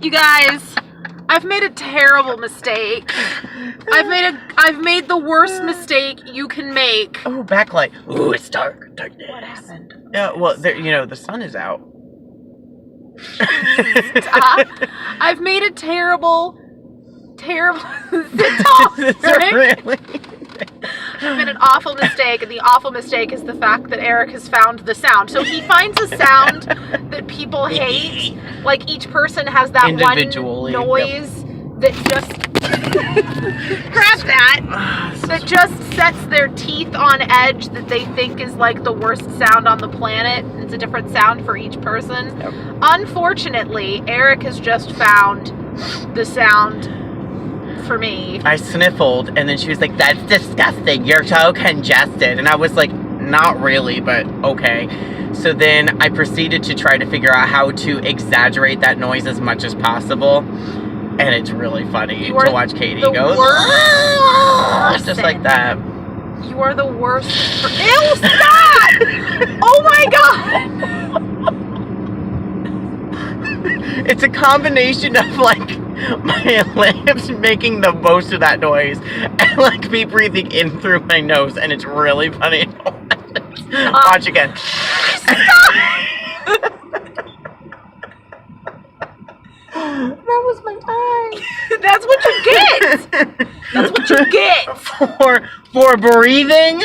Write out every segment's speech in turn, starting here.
You guys, I've made a terrible mistake. I've made the worst mistake you can make. Oh, backlight. Ooh, it's dark. Darkness. What happened? Yeah, well, the sun is out. I've made a terrible. Sit tall, Really? I've made an awful mistake, and the awful mistake is the fact that Eric has found the sound. So he finds a sound that people hate. Like each person has that one noise that just grab that just sets their teeth on edge, that they think is like the worst sound on the planet. It's a different sound for each person. Yep. Unfortunately, Eric has just found the sound for me. I sniffled, and then she was like, "That's disgusting. You're so congested." And I was like, "Not really, but okay." So then I proceeded to try to figure out how to exaggerate that noise as much as possible. And it's really funny to watch Katie go, just like that. You are the worst. Ew, stop! Oh my god! It's a combination of like my lips making the most of that noise and like me breathing in through my nose, and it's really funny. Watch again. That was my eye. That's what you get. That's what you get for breathing.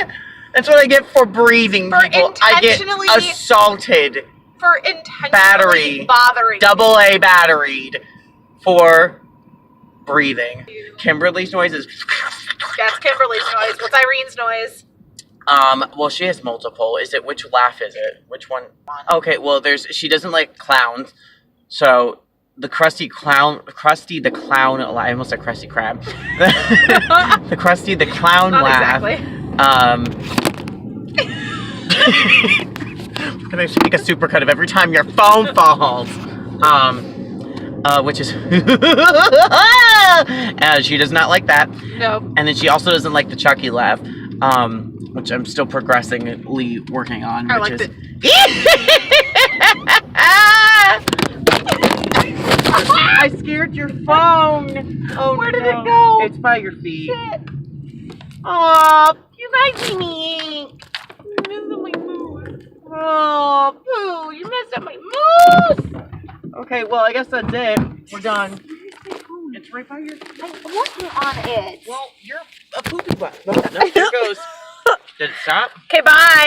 That's what I get for breathing, for people. I get assaulted. For intentionally bothering. AA batteried for breathing. Kimberly's noise is. That's Kimberly's noise. What's Irene's noise? Well, she has multiple. Which laugh is it? Which one? Okay, well, she doesn't like clowns, so. The Krusty the Clown, I almost said Krusty Krab. The Krusty the Clown Not laugh. Exactly. I'm gonna make a supercut of every time your phone falls. Which is, she does not like that. Nope. And then she also doesn't like the Chucky laugh, which I'm still progressively working on. I like it. I scared your phone. Oh, where did it go? It's by your feet. Shit. Aw, you guys me. You messed up my moose. Oh, Pooh, you messed up my moose. Okay, well, I guess that's it. We're done. It's right by your feet. I wasn't on it. Well, you're a poopy butt. No, there it goes. Did it stop? Okay, bye.